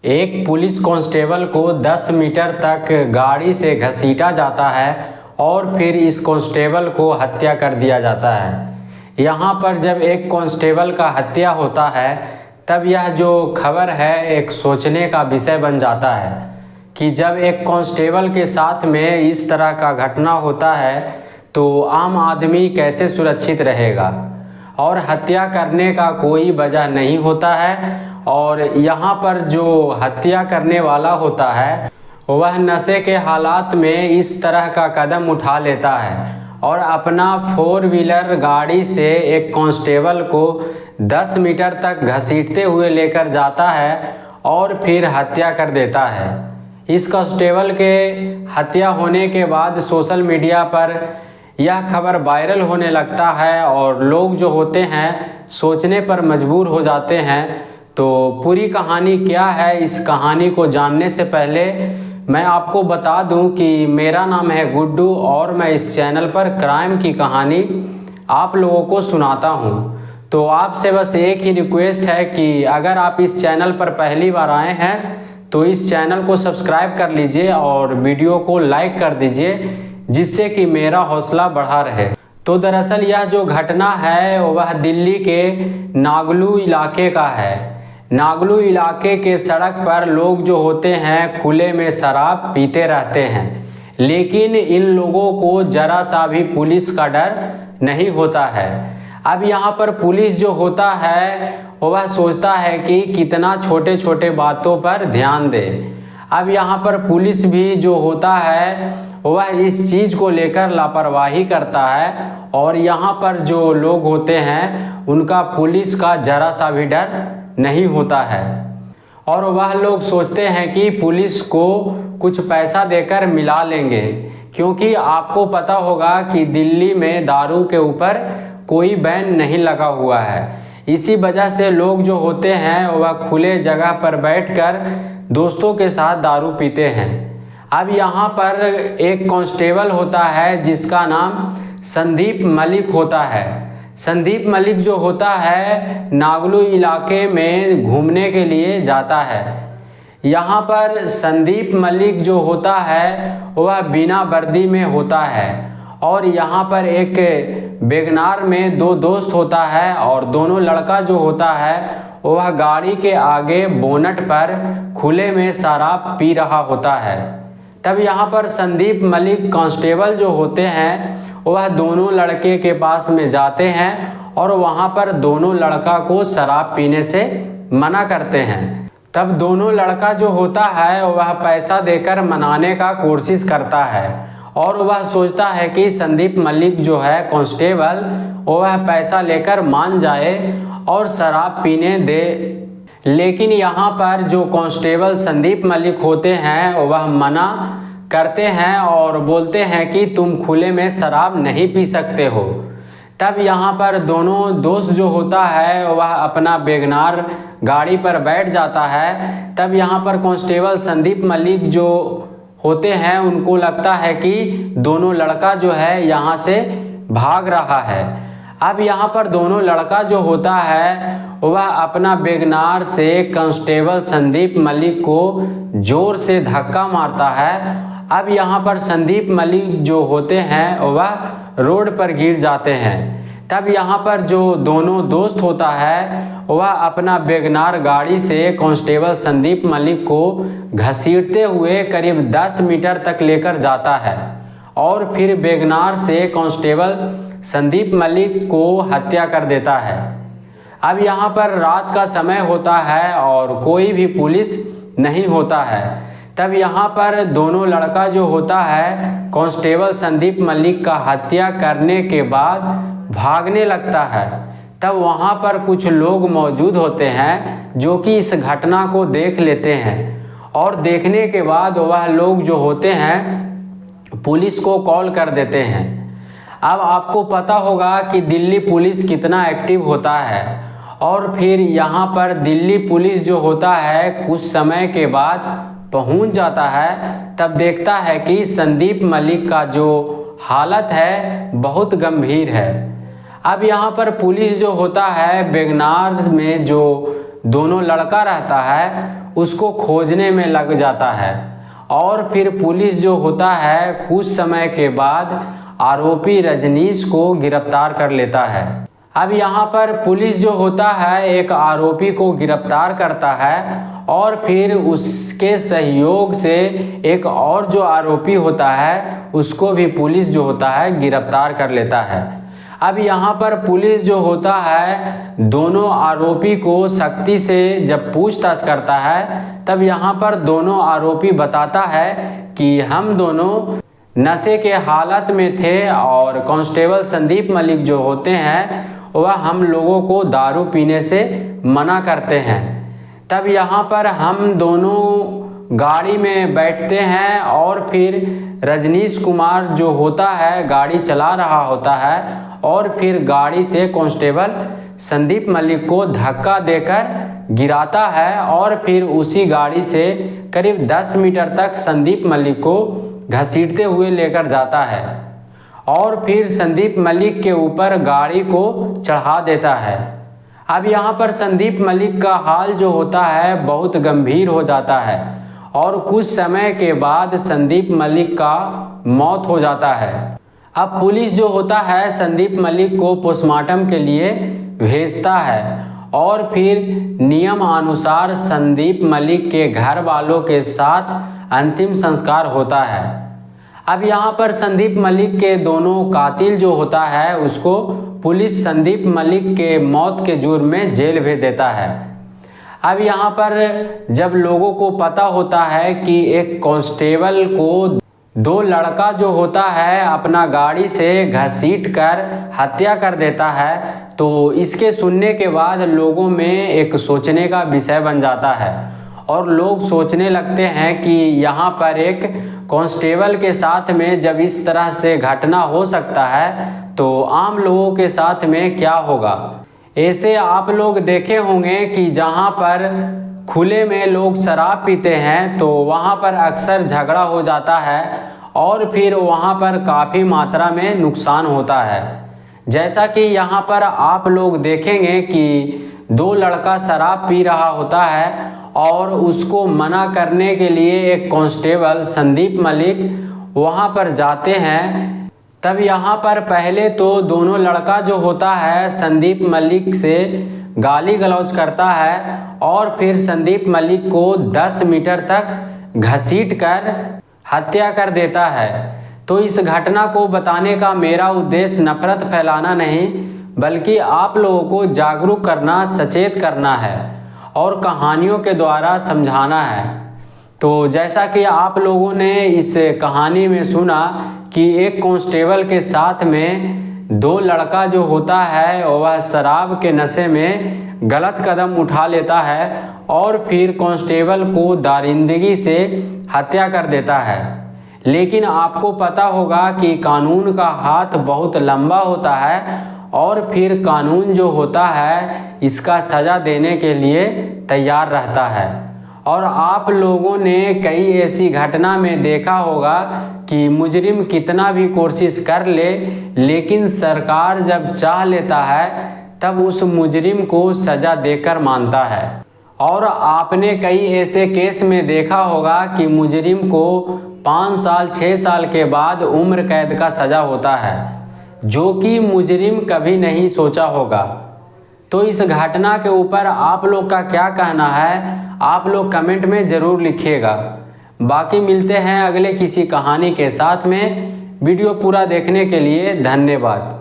एक police constable को 10 metre तक गाड़ी से घसीटा जाता है और फिर इस कांस्टेबल को हत्या कर दिया जाता है। यहाँ पर जब एक कांस्टेबल का हत्या होता है तब यह जो खबर है एक सोचने का विषय बन जाता है कि जब एक कांस्टेबल के साथ में इस तरह का घटना होता है तो आम आदमी कैसे सुरक्षित रहेगा। और हत्या करने का कोई वजह नहीं होता है और यहाँ पर जो हत्या करने वाला होता है वह नशे के हालात में इस तरह का कदम उठा लेता है और अपना 4 व्हीलर गाड़ी से एक कांस्टेबल को 10 मीटर तक घसीटते हुए लेकर जाता है और फिर हत्या कर देता है। इस कांस्टेबल के हत्या होने के बाद सोशल मीडिया पर यह खबर वायरल होने लगता है और लोग जो होते हैं सोचने पर मजबूर हो जाते हैं। तो पूरी कहानी क्या है, इस कहानी को जानने से पहले मैं आपको बता दूं कि मेरा नाम है गुड्डू और मैं इस चैनल पर क्राइम की कहानी आप लोगों को सुनाता हूं। तो आपसे बस एक ही रिक्वेस्ट है कि अगर आप इस चैनल पर पहली बार आए हैं तो इस चैनल को सब्सक्राइब कर लीजिए और वीडियो को लाइक कर दीजिए जिससे कि मेरा हौसला बढ़ा रहे। तो दरअसल यह जो घटना है वह दिल्ली के नागलू इलाके का है। नागलू इलाके के सड़क पर लोग जो होते हैं खुले में शराब पीते रहते हैं, लेकिन इन लोगों को जरा सा भी पुलिस का डर नहीं होता है। अब यहाँ पर पुलिस जो होता है वह सोचता है कि कितना छोटे छोटे बातों पर ध्यान दे। अब यहाँ पर पुलिस भी जो होता है वह इस चीज़ को लेकर लापरवाही करता है और यहाँ पर जो लोग होते हैं उनका पुलिस का जरा सा भी डर नहीं होता है और वह लोग सोचते हैं कि पुलिस को कुछ पैसा देकर मिला लेंगे, क्योंकि आपको पता होगा कि दिल्ली में दारू के ऊपर कोई बैन नहीं लगा हुआ है। इसी वजह से लोग जो होते हैं वह खुले जगह पर बैठकर दोस्तों के साथ दारू पीते हैं। अब यहाँ पर एक कांस्टेबल होता है जिसका नाम संदीप मलिक होता है। संदीप मलिक जो होता है नागलू इलाके में घूमने के लिए जाता है। यहाँ पर संदीप मलिक जो होता है वह बिना वर्दी में होता है और यहाँ पर एक वैगनार में 2 दोस्त होता है और दोनों लड़का जो होता है वह गाड़ी के आगे बोनट पर खुले में शराब पी रहा होता है। तब यहाँ पर संदीप मलिक कांस्टेबल जो होते हैं वह दोनों लड़के के पास में जाते हैं और वहाँ पर दोनों लड़का को शराब पीने से मना करते हैं। तब दोनों लड़का जो होता है वह पैसा देकर मनाने का कोशिश करता है और वह सोचता है कि संदीप मलिक जो है कांस्टेबल वह पैसा लेकर मान जाए और शराब पीने दे। लेकिन यहाँ पर जो कांस्टेबल संदीप मलिक होते हैं वह मना करते हैं और बोलते हैं कि तुम खुले में शराब नहीं पी सकते हो। तब यहाँ पर दोनों दोस्त जो होता है वह अपना वैगनार गाड़ी पर बैठ जाता है। तब यहाँ पर कांस्टेबल संदीप मलिक जो होते हैं उनको लगता है कि दोनों लड़का जो है यहाँ से भाग रहा है। अब यहाँ पर दोनों लड़का जो होता है वह अपना वैगनार से कांस्टेबल संदीप मलिक को जोर से धक्का मारता है। अब यहाँ पर संदीप मलिक जो होते हैं वह रोड पर गिर जाते हैं। तब यहाँ पर जो दोनों दोस्त होता है वह अपना वैगनार गाड़ी से कांस्टेबल संदीप मलिक को घसीटते हुए करीब 10 मीटर तक लेकर जाता है और फिर वैगनार से कांस्टेबल संदीप मलिक को हत्या कर देता है। अब यहाँ पर रात का समय होता है और कोई भी पुलिस नहीं होता है। तब यहाँ पर दोनों लड़का जो होता है कांस्टेबल संदीप मलिक का हत्या करने के बाद भागने लगता है। तब वहाँ पर कुछ लोग मौजूद होते हैं जो कि इस घटना को देख लेते हैं और देखने के बाद वह लोग जो होते हैं पुलिस को कॉल कर देते हैं। अब आपको पता होगा कि दिल्ली पुलिस कितना एक्टिव होता है और फिर यहाँ पर दिल्ली पुलिस जो होता है कुछ समय के बाद पहुँच जाता है। तब देखता है कि संदीप मलिक का जो हालत है बहुत गंभीर है। अब यहाँ पर पुलिस जो होता है वैगनार में जो दोनों लड़का रहता है उसको खोजने में लग जाता है और फिर पुलिस जो होता है कुछ समय के बाद आरोपी रजनीश को गिरफ्तार कर लेता है। अब यहाँ पर पुलिस जो होता है एक आरोपी को गिरफ्तार करता है और फिर उसके सहयोग से एक और जो आरोपी होता है उसको भी पुलिस जो होता है गिरफ्तार कर लेता है। अब यहाँ पर पुलिस जो होता है दोनों आरोपी को सख्ती से जब पूछताछ करता है तब यहाँ पर दोनों आरोपी बताता है कि हम दोनों नशे के हालत में थे और कांस्टेबल संदीप मलिक जो होते हैं वह हम लोगों को दारू पीने से मना करते हैं। तब यहाँ पर हम दोनों गाड़ी में बैठते हैं और फिर रजनीश कुमार जो होता है गाड़ी चला रहा होता है और फिर गाड़ी से कांस्टेबल संदीप मलिक को धक्का देकर गिराता है और फिर उसी गाड़ी से करीब 10 मीटर तक संदीप मलिक को घसीटते हुए लेकर जाता है और फिर संदीप मलिक के ऊपर गाड़ी को चढ़ा देता है। अब यहाँ पर संदीप मलिक का हाल जो होता है बहुत गंभीर हो जाता है और कुछ समय के बाद संदीप मलिक का मौत हो जाता है। अब पुलिस जो होता है संदीप मलिक को पोस्टमार्टम के लिए भेजता है और फिर नियम अनुसार संदीप मलिक के घर वालों के साथ अंतिम संस्कार होता है। अब यहाँ पर संदीप मलिक के दोनों कातिल जो होता है उसको पुलिस संदीप मलिक के मौत के जुर्म में जेल भेज देता है। अब यहाँ पर जब लोगों को पता होता है कि एक कांस्टेबल को दो लड़का जो होता है अपना गाड़ी से घसीट कर हत्या कर देता है तो इसके सुनने के बाद लोगों में एक सोचने का विषय बन जाता है और लोग सोचने लगते हैं कि यहाँ पर एक कांस्टेबल के साथ में जब इस तरह से घटना हो सकता है तो आम लोगों के साथ में क्या होगा। ऐसे आप लोग देखे होंगे कि जहाँ पर खुले में लोग शराब पीते हैं तो वहाँ पर अक्सर झगड़ा हो जाता है और फिर वहाँ पर काफ़ी मात्रा में नुकसान होता है। जैसा कि यहाँ पर आप लोग देखेंगे कि दो लड़का शराब पी रहा होता है और उसको मना करने के लिए एक कांस्टेबल संदीप मलिक वहाँ पर जाते हैं। तब यहाँ पर पहले तो दोनों लड़का जो होता है संदीप मलिक से गाली गलौज करता है और फिर संदीप मलिक को 10 मीटर तक घसीट कर हत्या कर देता है। तो इस घटना को बताने का मेरा उद्देश्य नफरत फैलाना नहीं बल्कि आप लोगों को जागरूक करना, सचेत करना है और कहानियों के द्वारा समझाना है। तो जैसा कि आप लोगों ने इस कहानी में सुना कि एक कांस्टेबल के साथ में दो लड़का जो होता है वह शराब के नशे में गलत कदम उठा लेता है और फिर कांस्टेबल को दारिंदगी से हत्या कर देता है। लेकिन आपको पता होगा कि कानून का हाथ बहुत लंबा होता है और फिर कानून जो होता है इसका सज़ा देने के लिए तैयार रहता है। और आप लोगों ने कई ऐसी घटना में देखा होगा कि मुजरिम कितना भी कोशिश कर ले लेकिन सरकार जब चाह लेता है तब उस मुजरिम को सज़ा देकर मानता है। और आपने कई ऐसे केस में देखा होगा कि मुजरिम को 5 साल 6 साल के बाद उम्र कैद का सज़ा होता है जो कि मुजरिम कभी नहीं सोचा होगा। तो इस घटना के ऊपर आप लोग का क्या कहना है आप लोग कमेंट में ज़रूर लिखिएगा। बाकी मिलते हैं अगले किसी कहानी के साथ में। वीडियो पूरा देखने के लिए धन्यवाद।